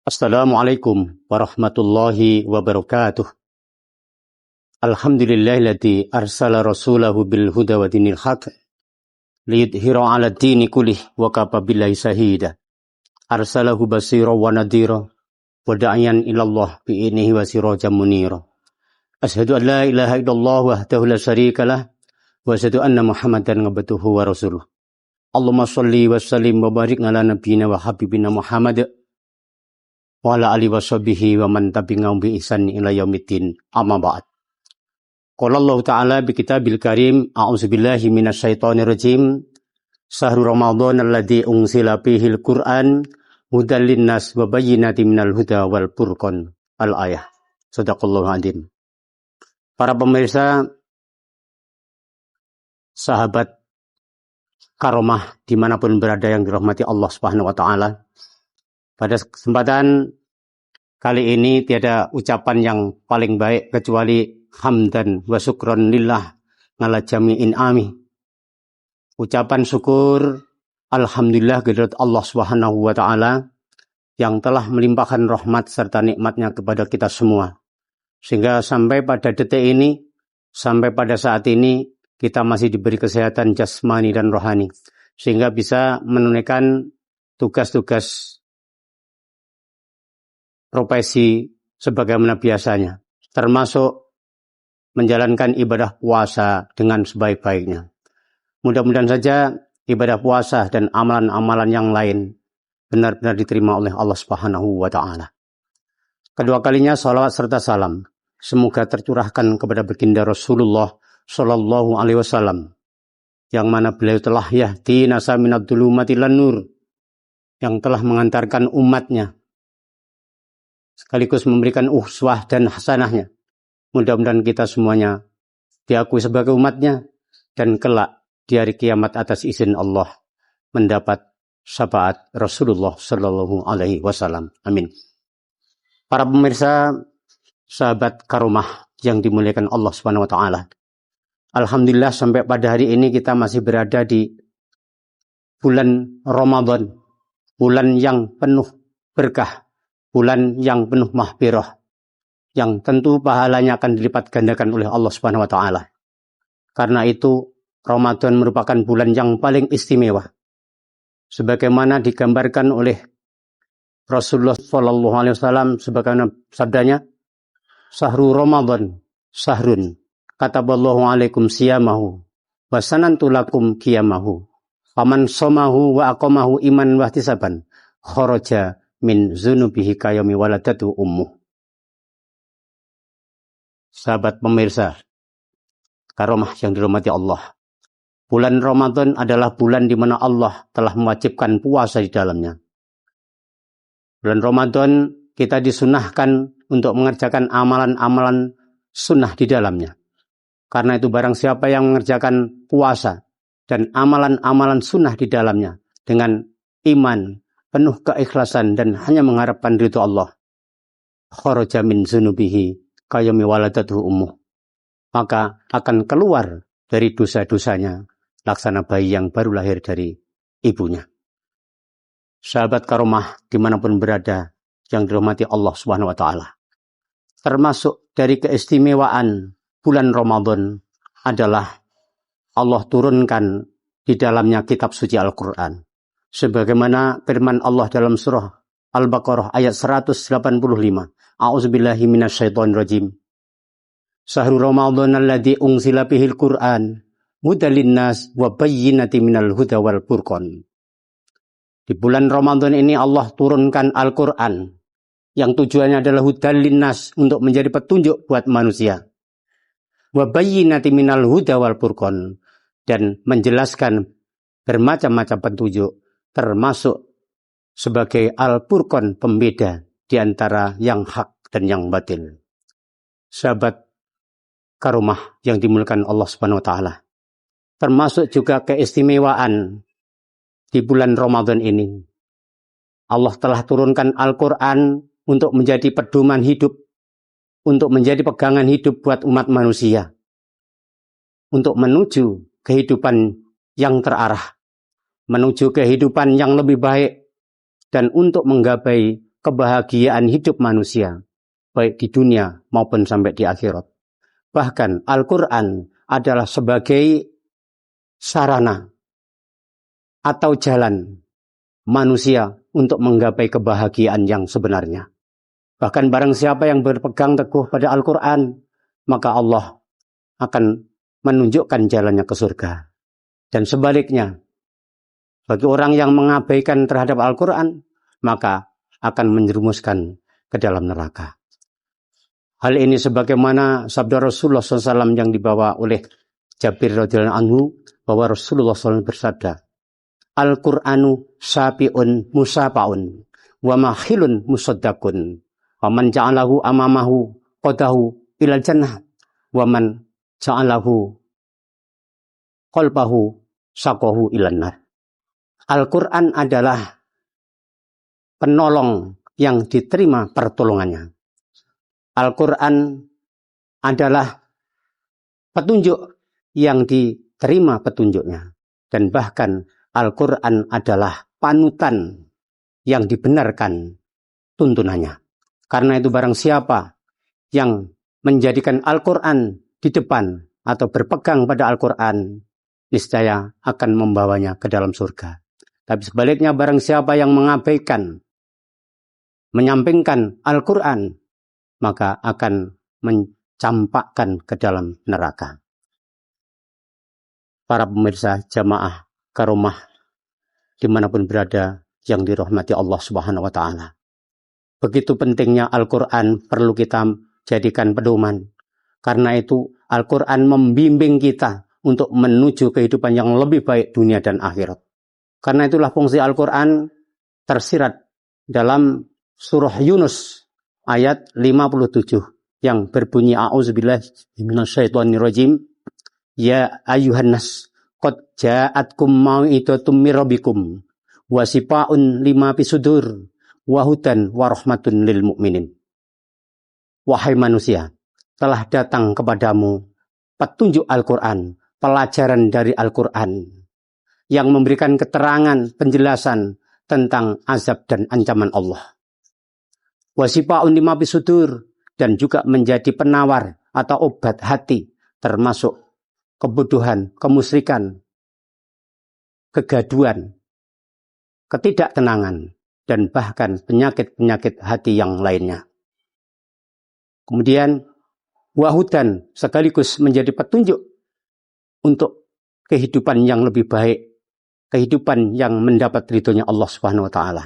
Assalamualaikum warahmatullahi wabarakatuh. Alhamdulillahilladzi arsala rasulahu bil huda wa dinil haq liyudhhira 'ala dini kullih wa kafa billahi shahida. Arsalahu basira wa nadhira wa da'iyan ilallah bi idnihi wa sirajan munira. Asyhadu an la ilaha illallah wahdahu la syarika lah wa asyhadu anna Muhammadan abduhu wa rasuluh. Allahumma shalli wa sallim wa barik ala nabiyyina wa habibina Muhammad wa ala alihi wa sahbihi wa man tabi'ahum bi ihsan ila yaumiddin. Amma ba'd. Qala Allah Ta'ala bi kitabil karim, a'udzubillahi minasyaitonir rajim. Syahrul Ramadan alladzi unzila fihil Qur'an hudan linnas wa bayyinatin minal huda wal furqan. Al-ayah. Shadaqallahu adzim. Para pemirsa, sahabat karomah dimanapun berada yang dirahmati Allah Subhanahu wa Ta'ala. Pada kesempatan kali ini tiada ucapan yang paling baik kecuali hamdan wa syukron lillah ngala jami'in ami. Ucapan syukur alhamdulillah kehadirat Allah Subhanahu wa Ta'ala yang telah melimpahkan rahmat serta nikmatnya kepada kita semua. Sehingga sampai pada detik ini, sampai pada saat ini kita masih diberi kesehatan jasmani dan rohani. Sehingga bisa menunaikan tugas-tugas profesi sebagaimana biasanya, termasuk menjalankan ibadah puasa dengan sebaik-baiknya. Mudah-mudahan saja ibadah puasa dan amalan-amalan yang lain benar-benar diterima oleh Allah Subhanahu wa Ta'ala. Kedua kalinya salawat serta salam semoga tercurahkan kepada baginda Rasulullah Shallallahu Alaihi Wasallam, yang mana beliau telah yahdi nasa minad dhulumati ilan nur, yang telah mengantarkan umatnya sekaligus memberikan uswah dan hasanahnya. Mudah-mudahan kita semuanya diakui sebagai umatnya dan kelak di hari kiamat atas izin Allah mendapat syafaat Rasulullah Sallallahu Alaihi Wasallam. Amin. Para pemirsa, sahabat karomah yang dimuliakan Allah Subhanahu Wa Taala. Alhamdulillah sampai pada hari ini kita masih berada di bulan Ramadan, bulan yang penuh berkah, bulan yang penuh mahfirah, yang tentu pahalanya akan dilipat gandakan oleh Allah Subhanahu wa Ta'ala. Karena itu Ramadan merupakan bulan yang paling istimewa, sebagaimana digambarkan oleh Rasulullah Shallallahu Alaihi Wasallam sebagaimana sabdanya, Syahrul Ramadan syahrun kataballahu alaikum siyamahu wa sanantu lakum qiyamahu faman somahu wa aqamahu iman wa ihtisaban kharaja min zunubihi kayami waladatu ummuh. Sahabat pemirsa karomah yang dirahmati Allah, bulan Ramadan adalah bulan di mana Allah telah mewajibkan puasa di dalamnya. Bulan Ramadan kita disunahkan untuk mengerjakan amalan-amalan sunnah di dalamnya. Karena itu barang siapa yang mengerjakan puasa dan amalan-amalan sunnah di dalamnya dengan iman, penuh keikhlasan dan hanya mengharapkan ridho Allah, kharaja min zunubihi kayami waladatuhu ummuh, maka akan keluar dari dosa-dosanya laksana bayi yang baru lahir dari ibunya. Sahabat karomah dimanapun berada yang dirahmati Allah Subhanahu wa Ta'ala, termasuk dari keistimewaan bulan Ramadan adalah Allah turunkan di dalamnya kitab suci Al-Quran. Sebagaimana firman Allah dalam surah Al-Baqarah ayat 185. A'udzubillahi minasyaitonir rajim. Syahrul Ramadan alladzi unzila fihil Qur'an hudan linnas wa bayyinatin minal huda wal furqan. Di bulan Ramadan ini Allah turunkan Al-Quran yang tujuannya adalah hudan linnas, untuk menjadi petunjuk buat manusia. Wa bayyinatin minal huda wal furqan, dan menjelaskan bermacam-macam petunjuk, termasuk sebagai Al-Furqan, pembeda di antara yang hak dan yang batil. Sahabat karomah yang dimuliakan Allah Subhanahu wa Ta'ala, termasuk juga keistimewaan di bulan Ramadan ini, Allah telah turunkan Al-Quran untuk menjadi pedoman hidup, untuk menjadi pegangan hidup buat umat manusia, untuk menuju kehidupan yang terarah, menuju kehidupan yang lebih baik, dan untuk menggapai kebahagiaan hidup manusia, baik di dunia maupun sampai di akhirat. Bahkan Al-Quran adalah sebagai sarana atau jalan manusia untuk menggapai kebahagiaan yang sebenarnya. Bahkan barang siapa yang berpegang teguh pada Al-Quran, maka Allah akan menunjukkan jalannya ke surga. Dan sebaliknya, bagi orang yang mengabaikan terhadap Al-Quran, maka akan menjerumuskan ke dalam neraka. Hal ini sebagaimana sabda Rasulullah SAW yang dibawa oleh Jabir radhiyallahu anhu, bahwa Rasulullah SAW bersabda, Al-Qur'anu sapi'un musapaun, wa mahilun musaddakun, wa man ja'alahu amamahu qadahu ilal jannah, wa man ja'alahu qalbahu saqahu ilan nar. Al-Quran adalah penolong yang diterima pertolongannya. Al-Quran adalah petunjuk yang diterima petunjuknya. Dan bahkan Al-Quran adalah panutan yang dibenarkan tuntunannya. Karena itu barang siapa yang menjadikan Al-Quran di depan atau berpegang pada Al-Quran, niscaya akan membawanya ke dalam surga. Tapi sebaliknya barang siapa yang mengabaikan, menyampingkan Al-Quran, maka akan mencampakkan ke dalam neraka. Para pemirsa jamaah karomah dimanapun berada yang dirahmati Allah Subhanahu wa Ta'ala. Begitu pentingnya Al-Quran perlu kita jadikan pedoman. Karena itu Al-Quran membimbing kita untuk menuju kehidupan yang lebih baik dunia dan akhirat. Karena itulah fungsi Al-Quran tersirat dalam surah Yunus ayat 57 yang berbunyi a'udzubillahi minasyaitonirrajim, ya ayyuhan nas qad ja'atkum mau'idatum mir rabbikum wa sifaa'un lima fisudur wa hudan wa rahmatun lil mu'minin. Wahai manusia, telah datang kepadamu petunjuk Al-Quran, pelajaran dari Al-Quran yang memberikan keterangan, penjelasan tentang azab dan ancaman Allah. Wasifaun lima fisudur, dan juga menjadi penawar atau obat hati, termasuk kebodohan, kemusyrikan, kegaduhan, ketidaktenangan, dan bahkan penyakit-penyakit hati yang lainnya. Kemudian wahudan sekaligus menjadi petunjuk untuk kehidupan yang lebih baik, kehidupan yang mendapat ridhonya Allah Subhanahu wa Ta'ala.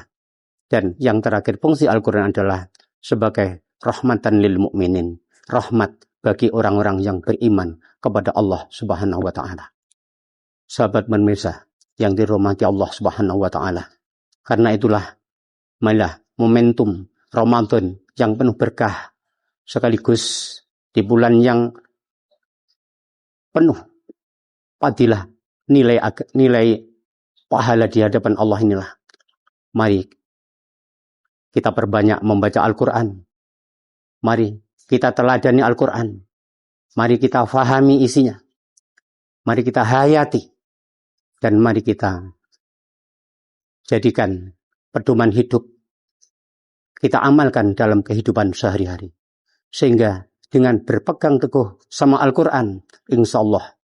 Dan yang terakhir, fungsi Al-Quran adalah sebagai rahmatan lil mu'minin, rahmat bagi orang-orang yang beriman kepada Allah Subhanahu wa Ta'ala. Sahabat pemirsa yang dirahmati Allah Subhanahu wa Ta'ala, karena itulah malah momentum Ramadan yang penuh berkah, sekaligus di bulan yang penuh fadilah, nilai pahala di hadapan Allah inilah. Mari kita perbanyak membaca Al-Quran. Mari kita teladani Al-Quran. Mari kita fahami isinya. Mari kita hayati. Dan mari kita jadikan pedoman hidup. Kita amalkan dalam kehidupan sehari-hari. Sehingga dengan berpegang teguh sama Al-Quran, insya Allah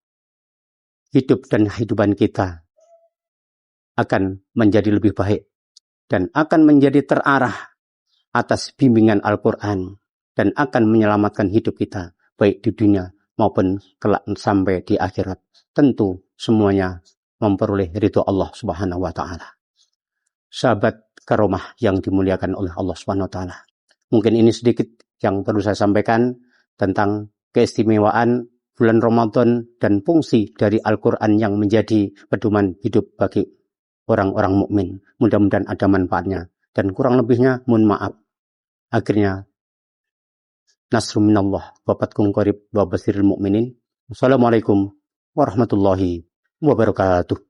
hidup dan kehidupan kita akan menjadi lebih baik dan akan menjadi terarah atas bimbingan Al-Quran dan akan menyelamatkan hidup kita baik di dunia maupun kelak sampai di akhirat. Tentu semuanya memperoleh ridho Allah Subhanahu wa Ta'ala. Sahabat karomah yang dimuliakan oleh Allah Subhanahu wa Ta'ala, mungkin ini sedikit yang perlu saya sampaikan tentang keistimewaan bulan Ramadan dan fungsi dari Al-Quran yang menjadi pedoman hidup bagi orang-orang mukmin. Mudah-mudahan ada manfaatnya. Dan kurang lebihnya mohon maaf. Akhirnya nasrun minallah wa fatkum qarib wa basiril mu'minin. Wassalamualaikum warahmatullahi wabarakatuh.